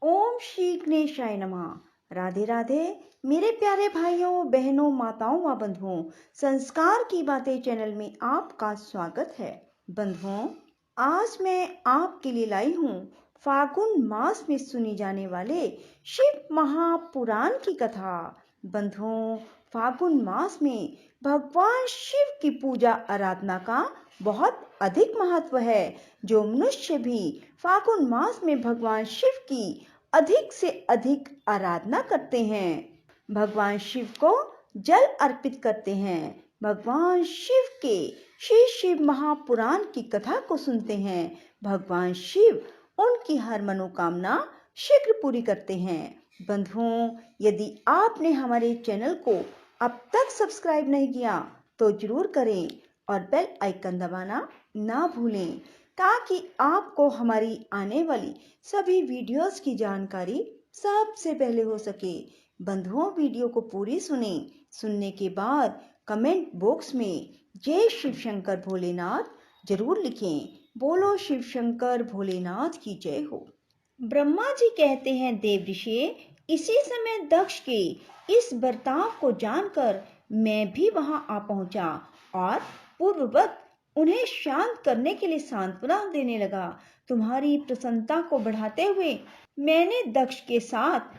ओम श्री गणेशाय नमः। राधे राधे मेरे प्यारे भाइयों बहनों माताओं व बंधुओं, संस्कार की बातें चैनल में आपका स्वागत है। बंधुओं, आज मैं आपके लिए लाई हूँ फागुन मास में सुनी जाने वाले शिव महापुराण की कथा। बंधुओं, फागुन मास में भगवान शिव की पूजा आराधना का बहुत अधिक महत्व है। जो मनुष्य भी फागुन मास में भगवान शिव की अधिक से अधिक आराधना करते हैं, भगवान शिव को जल अर्पित करते हैं, भगवान शिव के श्री शिव महापुराण की कथा को सुनते हैं, भगवान शिव उनकी हर मनोकामना शीघ्र पूरी करते हैं। बंधुओं, यदि आपने हमारे चैनल को अब तक सब्सक्राइब नहीं किया तो जरूर करें और बेल आइकन दबाना ना भूलें, ताकि आपको हमारी आने वाली सभी वीडियोस की जानकारी सबसे पहले हो सके। बंधुओं, वीडियो को पूरी सुनने के बाद कमेंट बॉक्स में जय शिव शंकर भोलेनाथ जरूर लिखें। बोलो शिव शंकर भोलेनाथ की जय हो। ब्रह्मा जी कहते हैं, देव ऋषि, इसी समय दक्ष के इस बर्ताव को जानकर मैं भी वहां आ पहुंचा और पूर्ववत उन्हें शांत करने के लिए सांत्वना देने लगा। तुम्हारी प्रसन्नता को बढ़ाते हुए मैंने दक्ष के साथ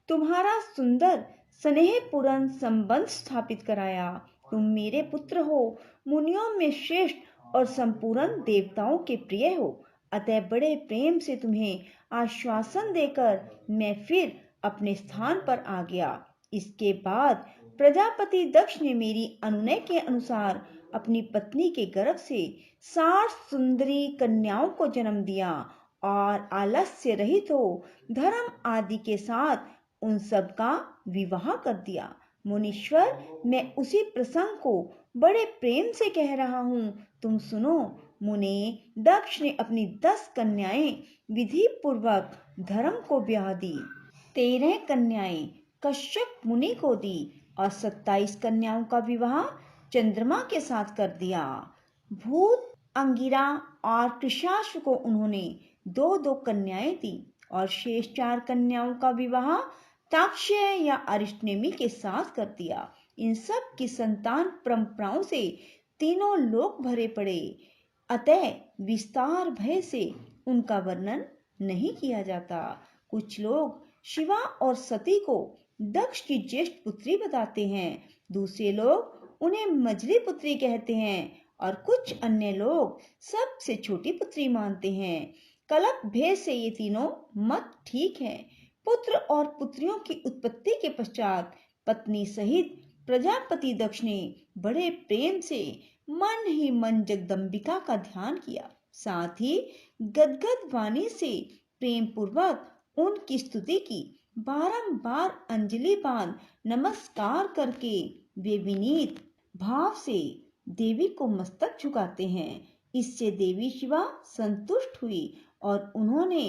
तुम्हारा सुंदर स्नेहपूर्ण संबंध स्थापित कराया। तुम मेरे पुत्र हो, मुनियों में श्रेष्ठ और संपूर्ण देवताओं के प्रिय हो, अतः बड़े प्रेम से तुम्हें आश्वासन देकर मैं फिर अपने स्थान पर आ गया। इसके बाद प्रजापति दक्ष ने मेरी अनुनय के अनुसार अपनी पत्नी के गर्भ से 60 सुंदरी कन्याओं को जन्म दिया और आलस्य रहित हो धर्म आदि के साथ उन सब का विवाह कर दिया। मुनीश्वर, मैं उसी प्रसंग को बड़े प्रेम से कह रहा हूँ, तुम सुनो। मुने, दक्ष ने अपनी 10 कन्याएं विधि पूर्वक धर्म को ब्याह दी, 13 कन्याएं कश्यप मुनि को दी और 27 कन्याओं का विवाह चंद्रमा के साथ कर दिया। भूत, अंगिरा और कृशाश्व को उन्होंने 2-2 कन्याएं दी और शेष 4 कन्याओं का विवाह ताक्षय या अरिष्टनेमि के साथ कर दिया। इन सब की संतान परंपराओं से तीनों लोक भरे पड़े, अतः विस्तार भय से उनका वर्णन नहीं किया जाता। कुछ लोग शिवा और सती को दक्ष की ज्येष्ठ पुत्री बताते हैं, दूसरे लोग उन्हें मझली पुत्री कहते हैं और कुछ अन्य लोग सबसे छोटी पुत्री मानते हैं। कलप भेद से ये तीनों मत ठीक है। पुत्र और पुत्रियों की उत्पत्ति के पश्चात पत्नी सहित प्रजापति दक्ष ने बड़े प्रेम से मन ही मन जगदम्बिका का ध्यान किया, साथ ही गदगद वाणी से प्रेम पूर्वक उनकी स्तुति की। बारंबार अंजलि बांध नमस्कार करके वे विनीत भाव से देवी को मस्तक झुकाते हैं। इससे देवी शिवा संतुष्ट हुई और उन्होंने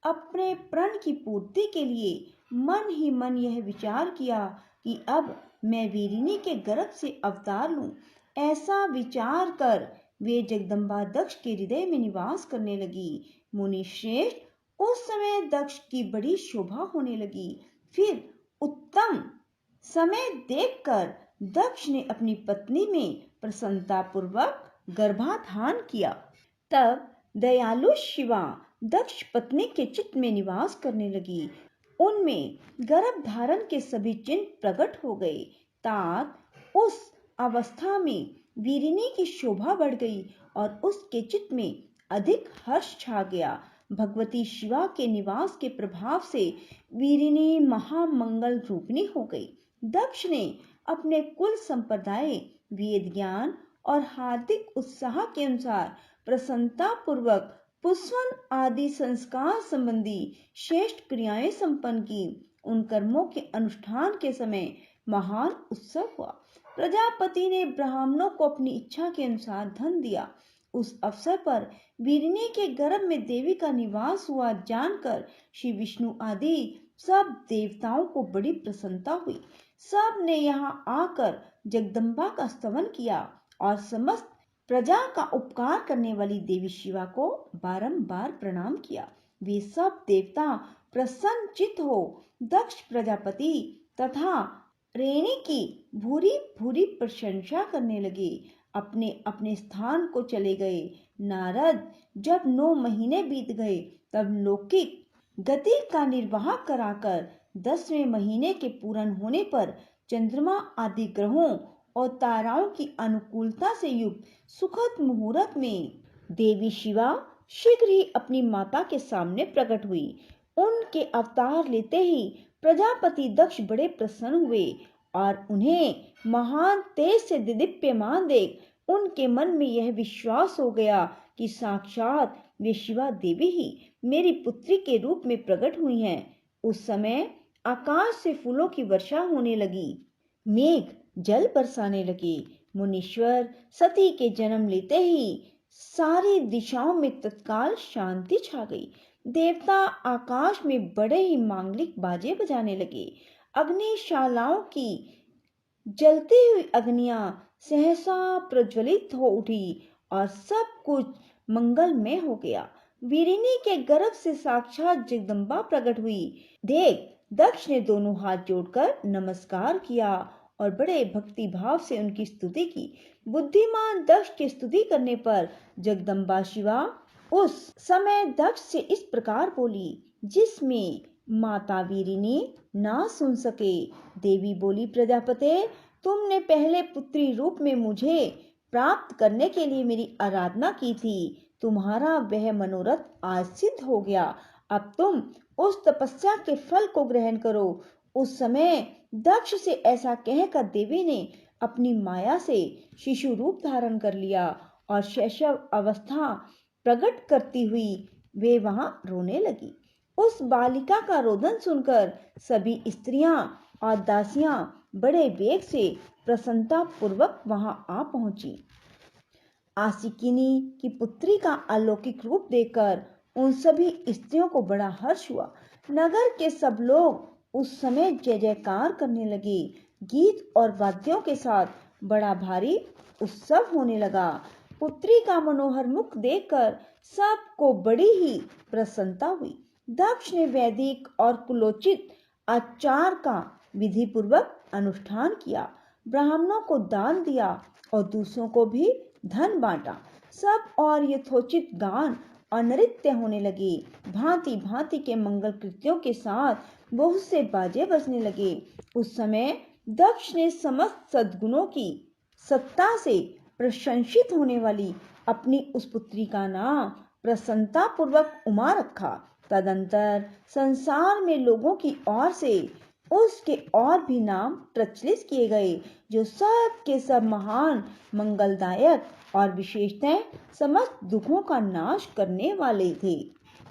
अपने प्रण की पूर्ति के लिए मन ही मन यह विचार किया कि अब मैं वीरिनी के गर्भ से अवतार लूं। ऐसा विचार कर वे जगदम्बा दक्ष के हृदय में निवास करने लगी। मुनि श्रेष्ठ, उस समय दक्ष की बड़ी शोभा होने लगी। फिर उत्तम समय देखकर दक्ष ने अपनी पत्नी में प्रसन्नता पूर्वक गर्भाधान किया। तब दयालु शिवा दक्ष पत्नी के चित्त में निवास करने लगी। उनमें गर्भ धारण के सभी चिन्ह प्रकट हो गए। तात उस अवस्था में वीरिनी की शोभा बढ़ गई और उसके चित्त में अधिक हर्ष छा गया। भगवती शिवा के निवास के प्रभाव से वीरिनी महामंगल रूपिणी हो गई। दक्ष ने अपने कुल संप्रदाय, वेद ज्ञान और हार्दिक उत्साह के अनुसार प्रसन्नता पूर्वक पुष्पन आदि संस्कार संबंधी श्रेष्ठ क्रियाएं संपन्न की। उन कर्मों के अनुष्ठान के समय महान उत्सव हुआ। प्रजापति ने ब्राह्मणों को अपनी इच्छा के अनुसार धन दिया। उस अवसर पर वीरिनी के गर्भ में देवी का निवास हुआ जानकर श्री विष्णु आदि सब देवताओं को बड़ी प्रसन्नता हुई। सब ने यहाँ आकर जगदम्बा का स्तवन किया और समस्त प्रजा का उपकार करने वाली देवी शिवा को बारंबार प्रणाम किया। वे सब देवता प्रसन्नचित्त हो दक्ष प्रजापति तथा रेणी की भूरी भूरी प्रशंसा करने लगे। अपने अपने स्थान को चले गए। नारद जब 9 महीने बीत गए तब लौकिक गति का निर्वाह कराकर 10वें महीने के पूर्ण होने पर चंद्रमा आदि ग्रहों और ताराओं की अनुकूलता से युक्त सुखद मुहूर्त में देवी शिवा शीघ्र ही अपनी माता के सामने प्रकट हुई। उनके अवतार लेते ही प्रजापति दक्ष बड़े प्रसन्न हुए और उन्हें महान तेज से दीप्यमान देख उनके मन में यह विश्वास हो गया कि साक्षात वे शिवा देवी ही मेरी पुत्री के रूप में प्रकट हुई हैं। उस समय आकाश से फूलों की वर्षा होने लगी, मेघ जल बरसाने लगे। मुनीश्वर सती के जन्म लेते ही सारी दिशाओं में तत्काल शांति छा गई। देवता आकाश में बड़े ही मांगलिक बाजे बजाने लगे। अग्निशालाओं की जलती हुई अग्नियां सहसा प्रज्वलित हो उठी और सब कुछ मंगलमय हो गया। वीरिनी के गर्भ से साक्षात जगदम्बा प्रकट हुई। देख दक्ष ने दोनों हाथ जोड़कर नमस्कार किया और बड़े भक्ति भाव से उनकी स्तुति की। बुद्धिमान दक्ष की स्तुति करने पर जगदम्बा शिवा उस समय दक्ष से इस प्रकार बोली जिसमें माता वीरिनी ना सुन सके। देवी बोली, प्रजापते तुमने पहले पुत्री रूप में मुझे प्राप्त करने के लिए मेरी आराधना की थी। तुम्हारा वह मनोरथ आज सिद्ध हो गया। अब तुम उस तपस्या के फल को ग्रहण करो। उस समय दक्ष से ऐसा कहकर देवी ने अपनी माया से शिशु रूप धारण कर लिया और शैशव अवस्था प्रकट करती हुई वे वहां रोने लगी। उस बालिका का रोदन सुनकर सभी स्त्रियां और दासियां बड़े वेग से प्रसन्नता पूर्वक वहां आ पहुंची। आसिकिनी की पुत्री का अलौकिक रूप देखकर उन सभी स्त्रियों को बड़ा हर्ष हुआ। नगर के सब लोग उस समय जय जयकार करने लगे। गीत और वाद्यों के साथ बड़ा भारी उत्सव होने लगा। पुत्री का मनोहर मुख देखकर सबको बड़ी ही प्रसन्नता हुई। दक्ष ने वैदिक और कुलोचित आचार का विधि पूर्वक अनुष्ठान किया, ब्राह्मणों को दान दिया और दूसरों को भी धन बांटा। सब और यथोचित गान और नृत्य होने लगे। भांति भांति के मंगल कृत्यों के साथ बहुत से बाजे बजने लगे। उस समय दक्ष ने समस्त सद्गुणों की सत्ता से प्रशंसित होने वाली अपनी उस पुत्री का नाम प्रसन्नता पूर्वक उमा रखा। तदंतर संसार में लोगों की ओर से उसके और भी नाम प्रचलित किए गए जो सब के सब महान, मंगलदायक और विशेषतः समस्त दुखों का नाश करने वाले थे।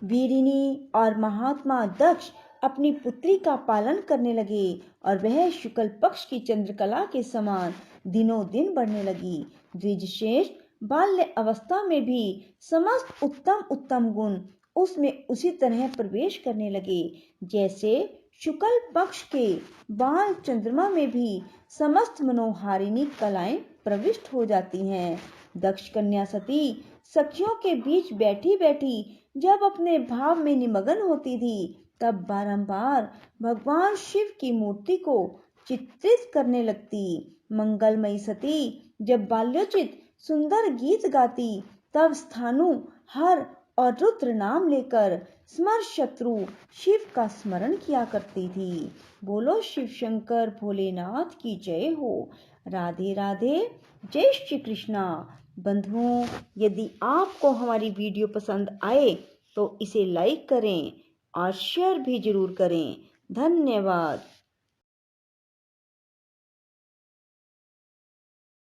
वीरिनी और महात्मा दक्ष अपनी पुत्री का पालन करने लगे और वह शुक्ल पक्ष की चंद्रकला के समान दिनों दिन बढ़ने लगी। द्विजश्रेष्ठ बाल्य अवस्था में भी समस्त उत्तम उत्तम गुण उसमें उसी तरह प्रवेश करने लगे जैसे शुक्ल पक्ष के बाल चंद्रमा में भी समस्त मनोहारिणी कलाएं प्रविष्ट हो जाती हैं। दक्ष कन्या सती सखियों के बीच बैठी बैठी जब अपने भाव में निमग्न होती थी तब बारंबार भगवान शिव की मूर्ति को चित्रित करने लगती। मंगलमयी सती जब बाल्योचित सुंदर गीत गाती तब स्थानु हर और रुद्र नाम लेकर स्मर शत्रु शिव का स्मरण किया करती थी। बोलो शिव शंकर भोलेनाथ की जय हो। राधे राधे, जय श्री कृष्णा। बंधुओं, यदि आपको हमारी वीडियो पसंद आए तो इसे लाइक करें और शेयर भी जरूर करें। धन्यवाद।